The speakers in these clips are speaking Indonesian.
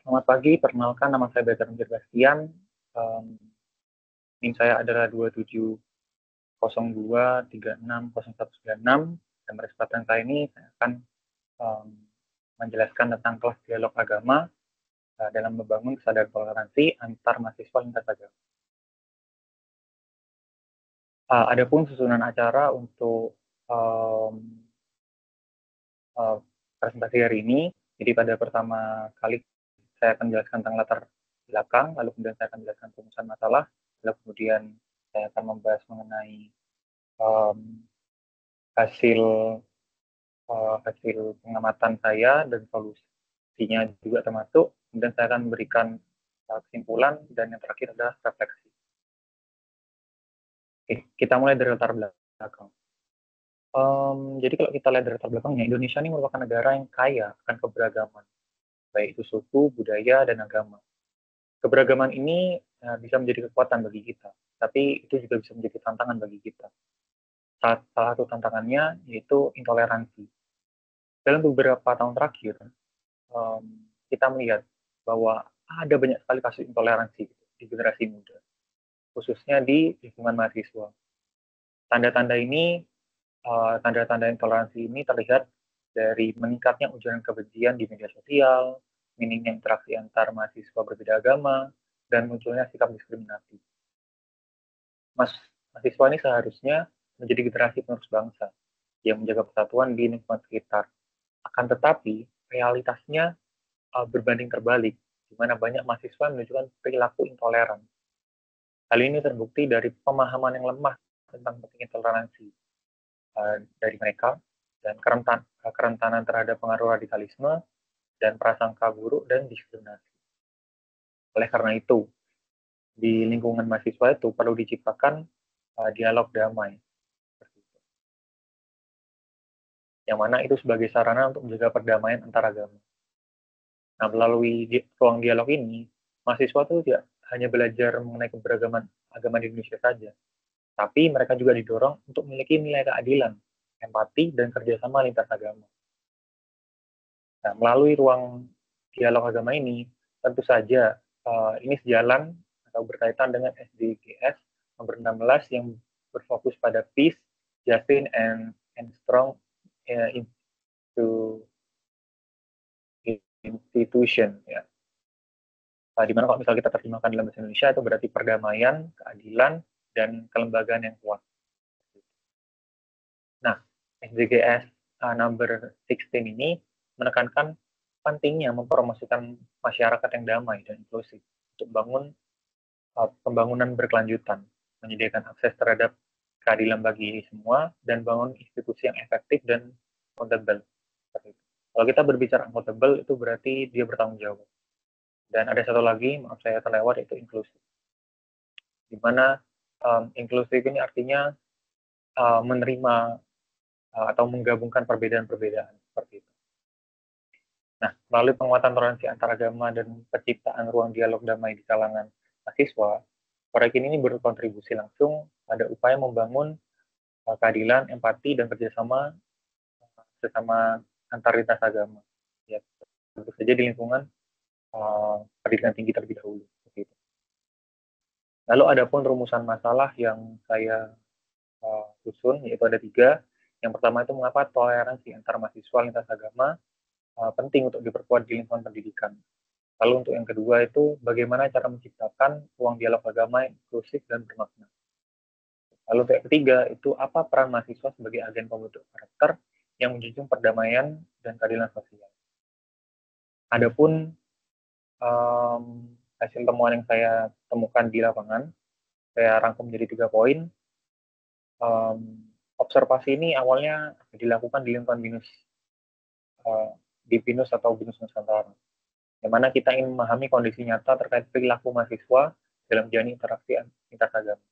Selamat pagi, perkenalkan nama saya Bertrand Bastian. NIM saya adalah 2702360196 dan pada kesempatan kali ini saya akan um, menjelaskan tentang kelas dialog agama dalam membangun kesadaran toleransi antar mahasiswa lintas agama. Adapun susunan acara untuk presentasi hari ini, jadi pada pertama kali saya akan menjelaskan tentang latar belakang, lalu kemudian saya akan menjelaskan rumusan masalah, lalu kemudian saya akan membahas mengenai um, hasil hasil pengamatan saya dan solusinya juga termasuk. Kemudian saya akan memberikan kesimpulan dan yang terakhir adalah refleksi. Oke, kita mulai dari latar belakang. Jadi kalau kita lihat dari latar belakangnya, Indonesia ini merupakan negara yang kaya akan keberagaman, baik itu suku, budaya, dan agama. Keberagaman ini bisa menjadi kekuatan bagi kita, tapi itu juga bisa menjadi tantangan bagi kita. Salah satu tantangannya yaitu intoleransi. Dalam beberapa tahun terakhir, kita melihat bahwa ada banyak sekali kasus intoleransi di generasi muda, khususnya di lingkungan mahasiswa. Tanda-tanda ini, tanda-tanda intoleransi ini terlihat dari meningkatnya ujaran kebencian di media sosial, minimnya interaksi antar mahasiswa berbeda agama, dan munculnya sikap diskriminatif. Mahasiswa ini seharusnya menjadi generasi penerus bangsa yang menjaga persatuan di lingkungan sekitar. Akan tetapi, realitasnya berbanding terbalik, di mana banyak mahasiswa menunjukkan perilaku intoleran. Hal ini terbukti dari pemahaman yang lemah tentang pentingnya toleransi dari mereka dan kerentanan terhadap pengaruh radikalisme dan prasangka buruk dan diskriminasi. Oleh karena itu, di lingkungan mahasiswa itu perlu diciptakan dialog damai, yang mana itu sebagai sarana untuk menjaga perdamaian antar agama. Nah, melalui ruang dialog ini, mahasiswa itu tidak hanya belajar mengenai keberagaman agama di Indonesia saja, tapi mereka juga didorong untuk memiliki nilai keadilan, empati, dan kerjasama lintas agama. Nah, melalui ruang dialog agama ini, tentu saja ini sejalan atau berkaitan dengan SDGs nomor 16 yang berfokus pada peace, justice, and strong into institution. Ya. Di mana kalau misalnya kita terjemahkan dalam bahasa Indonesia itu berarti perdamaian, keadilan, dan kelembagaan yang kuat. Nah, SDGs number 16 ini menekankan pentingnya mempromosikan masyarakat yang damai dan inklusif untuk bangun pembangunan berkelanjutan, menyediakan akses terhadap keadilan bagi semua, dan bangun institusi yang efektif dan accountable. Kalau kita berbicara accountable, itu berarti dia bertanggung jawab. Dan ada satu lagi, maaf saya terlewat, yaitu inklusif. Di mana inklusif ini artinya menerima atau menggabungkan perbedaan-perbedaan seperti itu. Nah, melalui penguatan toleransi antaragama dan penciptaan ruang dialog damai di kalangan mahasiswa, proyek ini berkontribusi langsung pada upaya membangun keadilan, empati, dan kerjasama sesama antar lintas agama. Ya, tentu saja di lingkungan pendidikan tinggi terlebih dahulu. Begitu. Lalu ada pun rumusan masalah yang saya susun, yaitu ada 3. Yang pertama itu mengapa toleransi antar mahasiswa lintas agama penting untuk diperkuat di lingkungan pendidikan. Lalu untuk yang kedua itu bagaimana cara menciptakan ruang dialog agama yang inklusif dan bermakna. Lalu untuk yang ketiga itu apa peran mahasiswa sebagai agen pembentuk karakter yang menjunjung perdamaian dan keadilan sosial. Adapun hasil temuan yang saya temukan di lapangan, saya rangkum menjadi 3 poin. Observasi ini awalnya dilakukan di lingkungan BINUS, di BINUS atau BINUS Nusantara, di mana kita ingin memahami kondisi nyata terkait perilaku mahasiswa dalam menjalani interaksi lintas agama.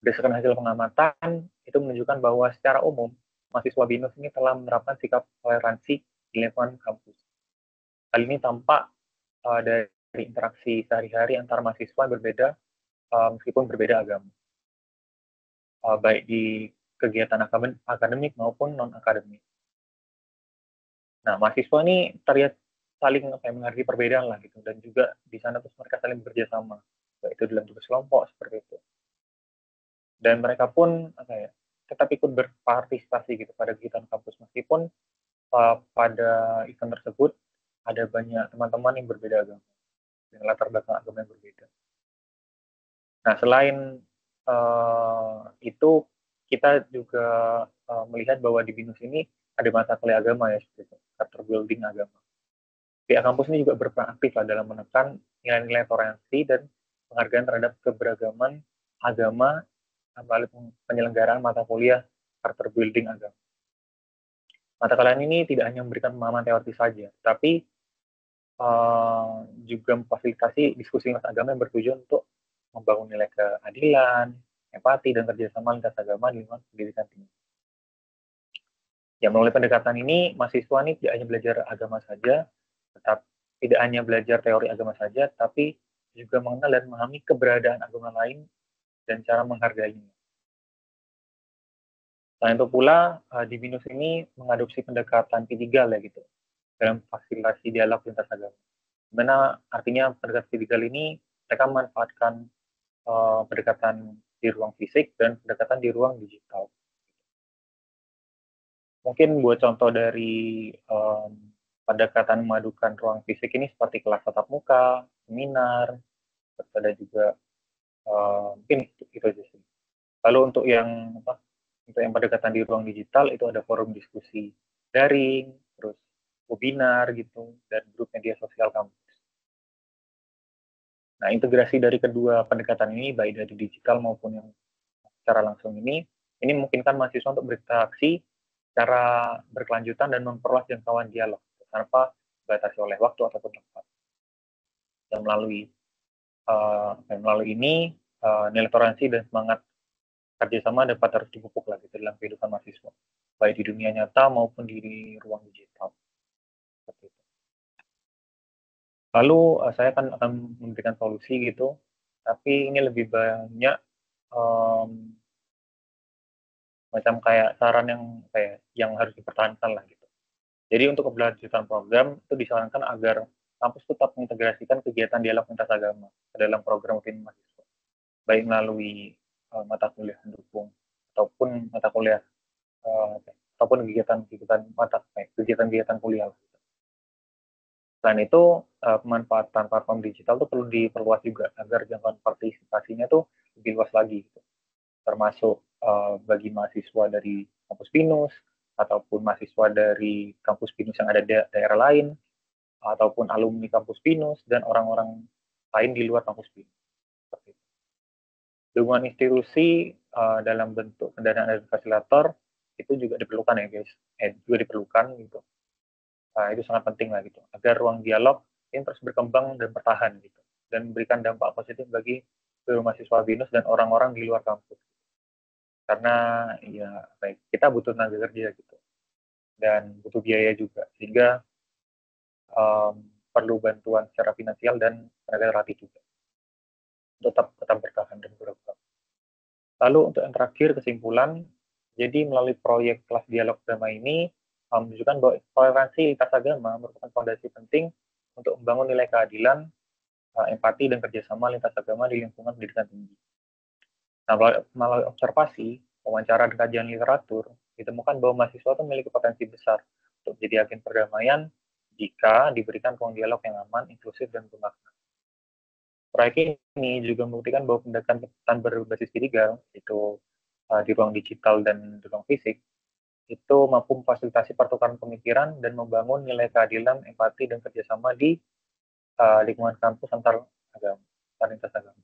Berdasarkan hasil pengamatan, itu menunjukkan bahwa secara umum, mahasiswa BINUS ini telah menerapkan sikap toleransi di lingkungan kampus. Hal ini tampak dari interaksi sehari-hari antar mahasiswa yang berbeda, meskipun berbeda agama. Baik di kegiatan akademik maupun non-akademik. Nah, mahasiswa ini terlihat saling menghargai perbedaan lah gitu, dan juga di sana terus mereka saling bekerja sama, baik itu dalam tugas kelompok seperti itu. Dan mereka pun tetap ikut berpartisipasi gitu pada kegiatan kampus, meskipun pada event tersebut ada banyak teman-teman yang berbeda agama, dengan latar belakang agama yang berbeda. Nah, selain itu, kita juga melihat bahwa di BINUS ini ada mata kuliah agama ya, seperti itu, character building agama. Pihak kampus ini juga berperan aktif dalam menekan nilai-nilai toleransi dan penghargaan terhadap keberagaman agama melalui penyelenggaraan mata kuliah character building agama. Mata kuliah ini tidak hanya memberikan pemahaman teori saja, tapi juga memfasilitasi diskusi lintas agama yang bertujuan untuk membangun nilai keadilan, empati, dan kerjasama lintas agama di lingkungan pendidikan tinggi. Ya, melalui pendekatan ini, mahasiswa ini tidak hanya belajar agama saja, tidak hanya belajar teori agama saja, tapi juga mengenal dan memahami keberadaan agama lain dan cara menghargainya. Selain itu pula, di BINUS ini mengadopsi pendekatan P3 lah gitu, dalam fasilitasi dialog lintas agama. Dimana artinya pendekatan P3 ini, mereka memanfaatkan pendekatan di ruang fisik dan pendekatan di ruang digital. Mungkin buat contoh dari pendekatan memadukan ruang fisik ini seperti kelas tatap muka, seminar, terus ada juga mungkin itu aja sih. Lalu untuk yang pendekatan di ruang digital itu ada forum diskusi daring, terus webinar gitu, dan grup media sosial kampus. Nah, integrasi dari kedua pendekatan ini, baik dari digital maupun yang secara langsung ini memungkinkan mahasiswa untuk berinteraksi secara berkelanjutan dan memperluas jangkauan dialog tanpa dibatasi oleh waktu ataupun tempat. Dan melalui ini nilai toleransi dan semangat kerjasama dapat terus dipupuk lagi dalam kehidupan mahasiswa, baik di dunia nyata maupun di ruang digital. Seperti itu. Lalu saya akan memberikan solusi gitu, tapi ini lebih banyak macam kayak saran yang harus dipertahankan lah gitu. Jadi untuk keberlanjutan program itu disarankan agar kampus tetap mengintegrasikan kegiatan dialog lintas agama ke dalam program rutin mahasiswa, baik melalui mata kuliah pendukung ataupun mata kuliah ataupun kegiatan-kegiatan kuliah. Selain itu, pemanfaatan platform digital itu perlu diperluas juga agar jangkauan partisipasinya tuh lebih luas lagi, gitu. Termasuk bagi mahasiswa dari kampus BINUS ataupun mahasiswa dari kampus BINUS yang ada di daerah lain, ataupun alumni kampus BINUS dan orang-orang lain di luar kampus BINUS. Dukungan institusi dalam bentuk pendanaan dan fasilitator itu juga diperlukan ya guys, juga diperlukan gitu. Itu sangat penting lah gitu, agar ruang dialog ini terus berkembang dan bertahan gitu, dan memberikan dampak positif bagi seluruh mahasiswa BINUS dan orang-orang di luar kampus. Karena ya kita butuh tenaga kerja gitu, dan butuh biaya juga, sehingga perlu bantuan secara finansial dan tenaga terlatih juga tetap bertahan dan berkembang. Lalu untuk yang terakhir, kesimpulan, jadi melalui proyek kelas dialog agama ini menunjukkan bahwa toleransi lintas agama merupakan fondasi penting untuk membangun nilai keadilan, empati, dan kerjasama lintas agama di lingkungan pendidikan tinggi. Nah, melalui observasi, wawancara, dan kajian literatur, ditemukan bahwa mahasiswa itu memiliki potensi besar untuk menjadi agen perdamaian jika diberikan ruang dialog yang aman, inklusif, dan bermakna. Proyek ini juga membuktikan bahwa pendekatan berbasis digital, itu di ruang digital dan di ruang fisik, itu mampu memfasilitasi pertukaran pemikiran dan membangun nilai keadilan, empati, dan kerjasama di lingkungan kampus antar agama, lintas agama.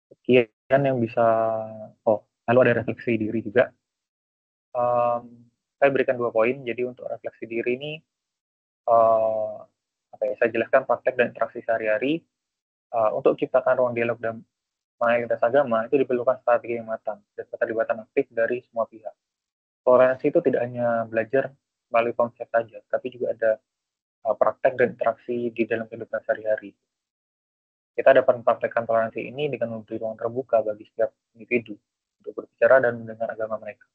Sekian yang bisa, lalu ada refleksi diri juga. Saya berikan 2 poin, jadi untuk refleksi diri ini, saya jelaskan praktek dan interaksi sehari-hari. Untuk menciptakan ruang dialog dan lintas agama itu diperlukan strategi yang matang dan keterlibatan aktif dari semua pihak. Toleransi itu tidak hanya belajar melalui konsep saja, tapi juga ada praktek dan interaksi di dalam kehidupan sehari-hari. Kita dapat mempraktekkan toleransi ini dengan memberi ruang terbuka bagi setiap individu untuk berbicara dan mendengar agama mereka.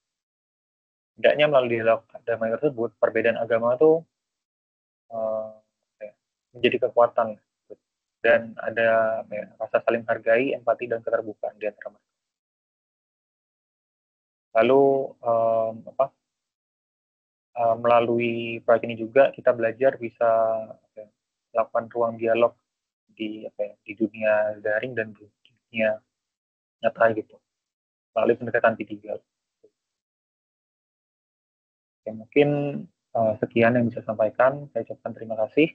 Tidaknya melalui dialog damai tersebut, perbedaan agama itu apa ya, menjadi kekuatan dan ada apa ya, rasa saling hargai, empati dan keterbukaan di antara mereka. Lalu apa, melalui proyek ini juga kita belajar bisa apa ya, melakukan ruang dialog di apa ya, di dunia daring dan di dunia nyata gitu melalui pendekatan P3. Oke, mungkin sekian yang bisa saya sampaikan. Saya ucapkan terima kasih.